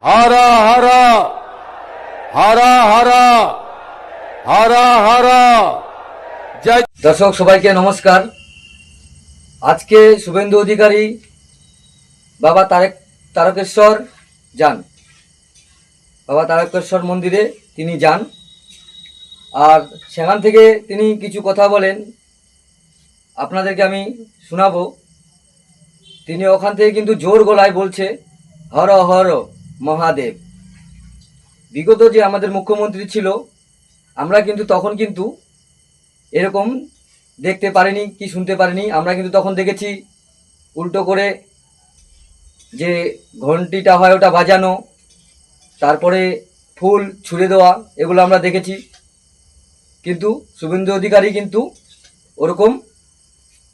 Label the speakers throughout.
Speaker 1: हर हर हर हर हर हर जय।
Speaker 2: दर्शक सबाइके नमस्कार। आज के शुभेंदु अधिकारी बाबा तारकेश्वर जान, बाबा तारकेश्वर मंदिरे तिनी जान और सेखान थेके तिनी किछु कथा बोलेन, आपनादेरके आमी शोनाबो। तिनी ओखान थेके किन्तु जोर गलाय बोलछे हर हर महादेव। विगत जे आमादेर मुख्यमंत्री छिलो आमरा किन्तु तखन किन्तु एरकम देखते पारिनी कि शुनते पारिनी। आमरा किन्तु तखन देखेछि उल्टो करे जे घंटीटा हय ओटा बाजानो, तारपरे फुल छुड़े देওয়া, एगुलो आमरा देखेछि। किन्तु शुभेंदु अधिकारी किन्तु ओरकम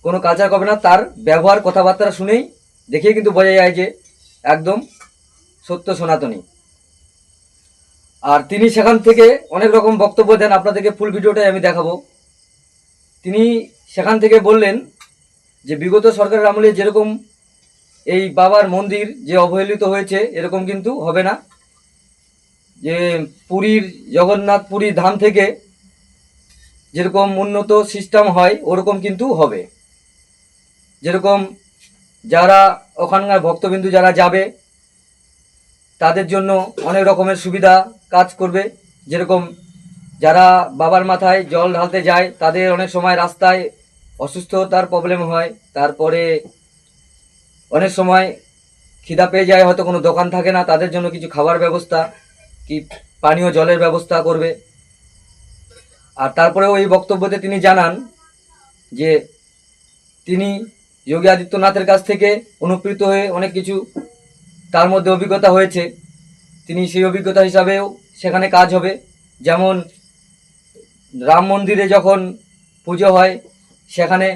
Speaker 2: कोनो काज करबे ना। तार व्यवहार कथाबार्ता शुनेई देखिए किन्तु बोझा যায় যে একদম सत्य सनातनी। और तिनी सेखान थेके अनेक रकम बक्तव्य देन, आपनादेरके फुल भिडियोटाई आमी देखाबो। तिनी सेखान थेके बोललेन जे विगत सरकारेर আমলে যেরকম এই বাবার মন্দির যে অবহেলিত হয়েছে এরকম কিন্তু হবে না। যে পুরীর জগন্নাথপুরী ধাম থেকে যেরকম উন্নত সিস্টেম হয় ওরকম কিন্তু হবে। যেরকম যারা ওখানকার ভক্তবিন্দু যারা যাবে তাদের জন্য অনেক রকমের সুবিধা কাজ করবে। যেরকম যারা বাবার মাথায় জল ঢালতে যায় তাদের অনেক সময় রাস্তায় অসুস্থতার প্রবলেম হয়, তারপরে অনেক সময় খিদা পেয়ে যায়, হয়তো কোনো দোকান থাকে না, তাদের জন্য কিছু খাবার ব্যবস্থা কি পানীয় জলের ব্যবস্থা করবে। আর তারপরেও এই বক্তব্যতে তিনি জানান যে তিনি যোগী আদিত্যনাথের কাছ থেকে অনুপ্রাণিত হয়ে অনেক কিছু তার মধ্যে অভিজ্ঞতা হয়েছে। তিনি সেই অভিজ্ঞতা হিসাবেও সেখানে কাজ হবে। যেমন রাম মন্দিরে যখন পুজো হয় সেখানে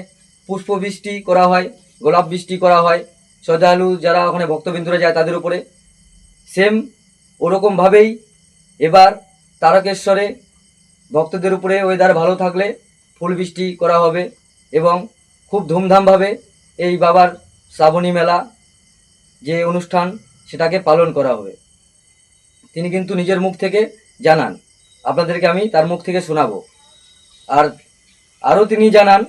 Speaker 2: পুষ্প বৃষ্টি করা হয়, গোলাপ বৃষ্টি করা হয় শ্রদ্ধালু যারা ওখানে ভক্তবিন্দুরা যায় তাদের উপরে। সেম ওরকমভাবেই এবার তারকেশ্বরে ভক্তদের উপরে ওয়েদার ভালো থাকলে ফুল বৃষ্টি করা হবে এবং খুব ধুমধামভাবে এই বাবার শ্রাবণী মেলা যে অনুষ্ঠান সেটাকে পালন করা হবে। তিনি কিন্তু নিজের মুখ থেকে জানান, আপনাদেরকে আমি তার মুখ থেকে শোনাবো। আর আরও তিনি জানান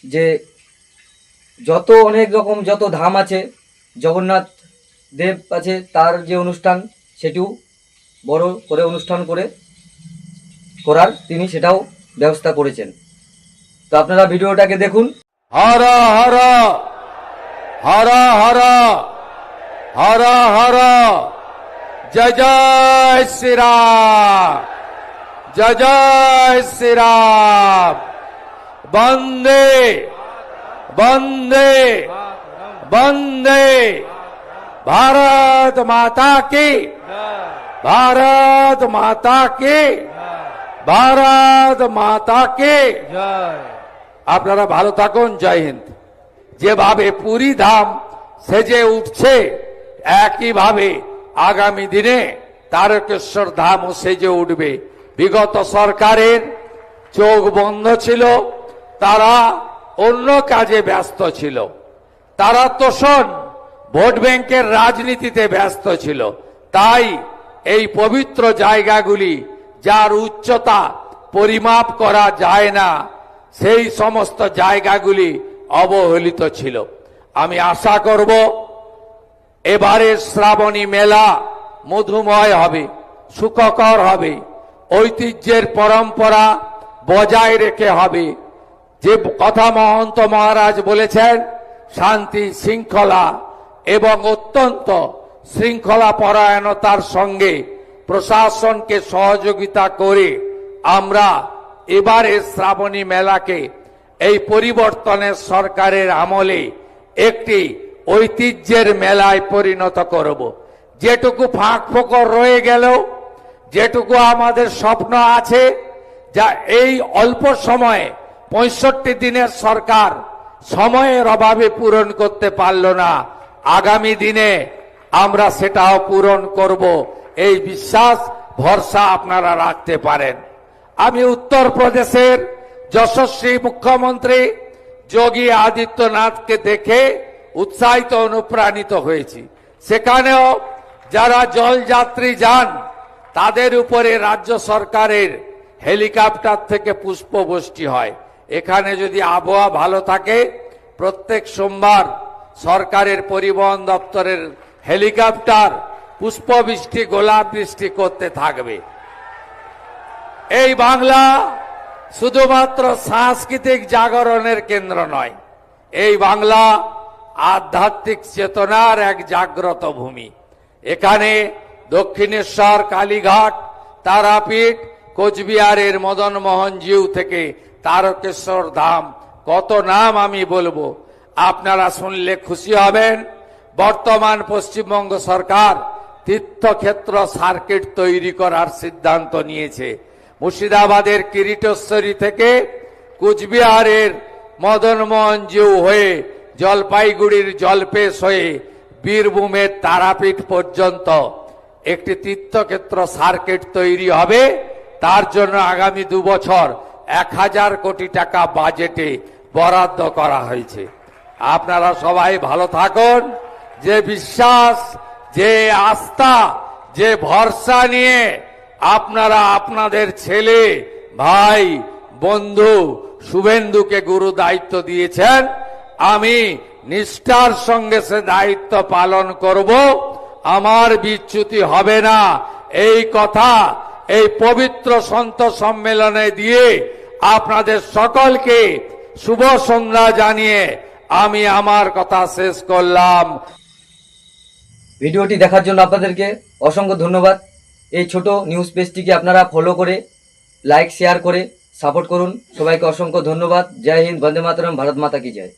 Speaker 2: যে যত অনেক রকম যত ধাম আছে জগন্নাথ দেব আছে তার যে অনুষ্ঠান সেটিও বড় করে অনুষ্ঠান করার তিনি সেটাও ব্যবস্থা করেছেন। তো আপনারা ভিডিওটাকে দেখুন।
Speaker 1: हर हर हर हर हर हर जय जय श्री राम, जय जय श्री राम। वंदे वंदे वंदे भारत माता की, भारत माता की, भारत माता की जय। আপনারা ভালো থাকুন, জয় হিন্দ। যেভাবে পুরী ধাম সেজে উঠছে একইভাবে আগামী দিনে তারকেশ্বর ধামও সেজে উঠবে। বিগত সরকারের চোখ বন্ধ ছিল, তারা অন্য কাজে ব্যস্ত ছিল, তারা তোষণ ভোট ব্যাংকের রাজনীতিতে ব্যস্ত ছিল। তাই এই পবিত্র জায়গাগুলি যার উচ্চতা পরিমাপ করা যায় না সেই সমস্ত জায়গাগুলি অবহেলিত ছিল। আমি আশা করব এবারের শ্রাবণী মেলা মধুময় হবে, সুখকর হবে, ঐতিহ্যের পরম্পরা বজায় রেখে হবে। যে কথা মহন্ত মহারাজ বলেছেন শান্তি শৃঙ্খলা এবং অত্যন্ত শৃঙ্খলা পরায়ণতার সঙ্গে প্রশাসনকে সহযোগিতা করে আমরা এবারে শ্রাবণী মেলাকে এই পরিবর্তনের সরকারের আমলে একটি ঐতিহ্যের মেলায় পরিণত করব। যেটুকু ফাঁক ফোকর রয়ে গেল, যেটুকু আমাদের স্বপ্ন আছে যা এই অল্প সময়ে 65 দিনের সরকার সময়ের অভাবে পূরণ করতে পারল না, আগামী দিনে আমরা সেটাও পূরণ করব, এই বিশ্বাস ভরসা আপনারা রাখতে পারেন। আমি উত্তরপ্রদেশের যশস্বী মুখ্যমন্ত্রী যোগী আদিত্যনাথকে দেখে উৎসাহিত অনুপ্রাণিত হয়েছি। সেখানেও যারা জলযাত্রী যান তাদের উপরে রাজ্য সরকারের হেলিকপ্টার থেকে পুষ্পবৃষ্টি হয়। এখানে যদি আবহাওয়া ভালো থাকে প্রত্যেক সোমবার সরকারের পরিবহন দপ্তরের হেলিকপ্টার পুষ্পবৃষ্টি গোলাপ বৃষ্টি করতে থাকবে। এই বাংলা শুধুমাত্র সাংস্কৃতিক জাগরণের কেন্দ্র নয়, এই বাংলা আধ্যাত্মিক চেতনার এক জাগ্রত ভূমি। এখানে দক্ষিণেশ্বর, কালীঘাট, তারাপীঠ, কোচবিহারের মদনমোহন জিউ থেকে তারকেশ্বর ধাম, কত নাম আমি বলবো, আপনারা শুনলে খুশি হবেন। বর্তমান পশ্চিমবঙ্গ সরকার তীর্থক্ষেত্র সার্কিট তৈরি করার সিদ্ধান্ত নিয়েছে। মুর্শিদাবাদের কিরিটেশ্বরী থেকে কুচবিহারের মদনমোহন জিউ হয়ে জলপাইগুড়ির জলপেশ হয়ে বীরভূমের তারাপীঠ পর্যন্ত একটি তীর্থক্ষেত্র সার্কিট তৈরি হবে। তার জন্য আগামী 2 বছর 1000 কোটি টাকা বাজেটে বরাদ্দ করা হয়েছে। আপনারা সবাই ভালো থাকুন। যে বিশ্বাস, যে আস্থা, যে ভরসা নিয়ে আপনারা আপনাদের ছেলে, ভাই, বন্ধু শুভেন্দুকে গুরু দায়িত্ব দিয়েছেন, আমি নিষ্ঠার সঙ্গে সে দায়িত্ব পালন করব। আমার বিচ্যুতি হবে না, এই কথা এই পবিত্র সন্ত সম্মেলনে দিয়ে আপনাদের সকলকে শুভ সন্ধ্যা জানিয়ে আমি আমার কথা শেষ করলাম।
Speaker 2: ভিডিওটি দেখার জন্য আপনাদেরকে অসংখ্য ধন্যবাদ। এই ছোট নিউজ পেজটিকে আপনারা ফলো করে লাইক শেয়ার করে সাপোর্ট করুন। সবাইকে অসংখ্য ধন্যবাদ। জয় হিন্দ, বন্দে মাতরম, ভারত মাতা কি জয়।